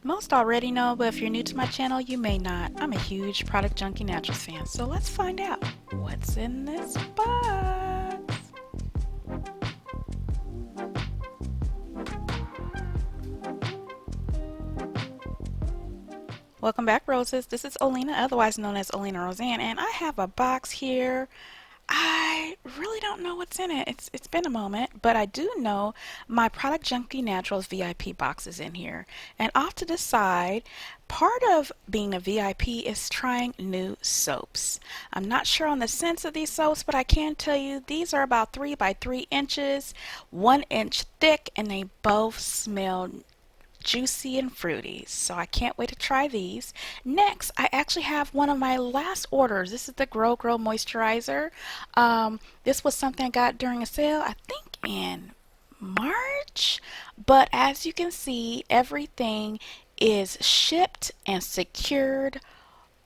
Most already know, but if you're new to my channel, you may not. I'm a huge Product Junkie Naturals fan, so let's find out what's in this box. Welcome back, Roses. This is Olena, otherwise known as OlenaRosanne, and I have a box here. I really don't know what's in it. It's been a moment, but I do know my Product Junkie Naturals VIP box is in here. And off to the side, part of being a VIP is trying new soaps. I'm not sure on the scents of these soaps, but I can tell you these are about 3 by 3 inches, 1 inch thick, and they both smell juicy and fruity, so I can't wait to try these. Next, I actually have one of my last orders. This is the Grow Moisturizer. This was something I got during a sale, I think in March, but as you can see, everything is shipped and secured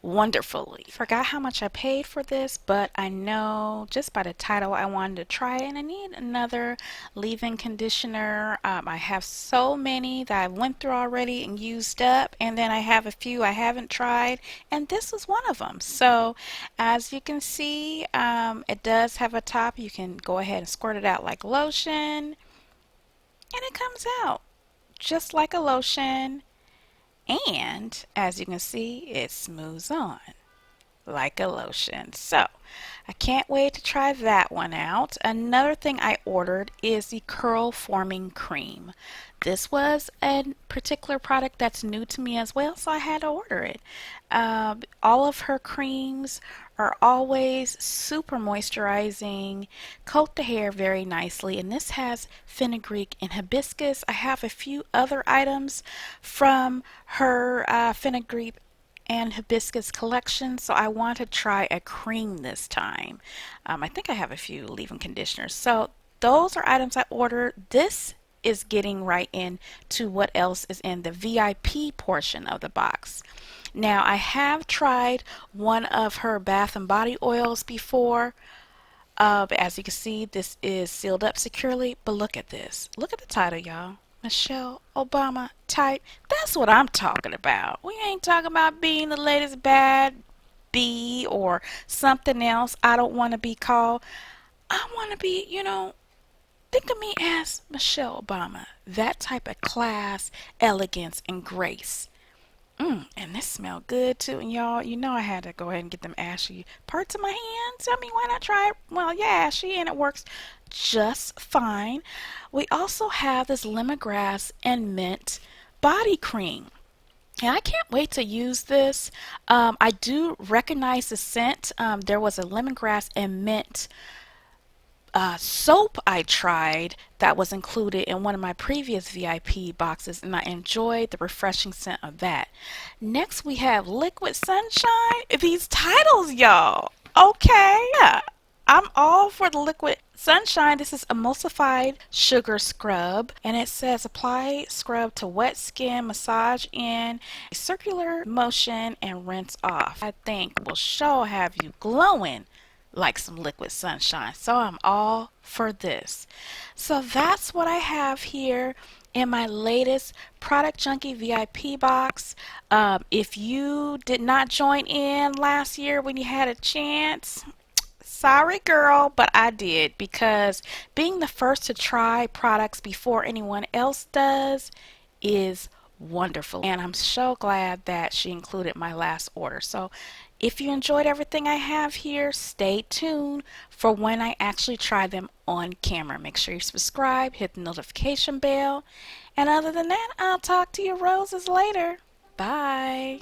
wonderfully. Forgot how much I paid for this, but I know just by the title I wanted to try it, and I need another leave-in conditioner. I have so many that I went through already and used up, and then I have a few I haven't tried, and this was one of them. So as you can see, it does have a top. You can go ahead and squirt it out like lotion, and it comes out just like a lotion. And as you can see, it smooths on like a lotion. So I can't wait to try that one out. Another thing I ordered is the curl forming cream. This was a particular product that's new to me as well, so I had to order it. All of her creams are always super moisturizing, coat the hair very nicely, and this has fenugreek and hibiscus. I have a few other items from her fenugreek and hibiscus collection, so I want to try a cream this time. I think I have a few leave-in conditioners. So those are items I ordered. This is getting right into what else is in the VIP portion of the box. Now, I have tried one of her bath and body oils before. As you can see, this is sealed up securely, but look at this. Look at the title, y'all. Michelle Obama type. That's what I'm talking about. We ain't talking about being the latest bad bee or something else I don't want to be called. I want to be, think of me as Michelle Obama. That type of class, elegance, and grace. And this smelled good too. And y'all, I had to go ahead and get them ashy parts of my hands. I mean, why not try it? Well, yeah, ashy, and it works just fine. We also have this lemongrass and mint body cream. And I can't wait to use this. I do recognize the scent. There was a lemongrass and mint soap I tried that was included in one of my previous VIP boxes, and I enjoyed the refreshing scent of that. Next, we have Liquid Sunshine. These titles, y'all. Okay, yeah. I'm all for the Liquid Sunshine. This is emulsified sugar scrub, and it says apply scrub to wet skin, massage in a circular motion, and rinse off. I think will sure have you glowing like some Liquid Sunshine. So I'm all for this. So that's what I have here in my latest Product Junkie VIP box. If you did not join in last year when you had a chance, sorry girl, but I did, because being the first to try products before anyone else does is wonderful, and I'm so glad that she included my last order. So if you enjoyed everything I have here, stay tuned for when I actually try them on camera. Make sure you subscribe, hit the notification bell, and other than that, I'll talk to you roses later. Bye.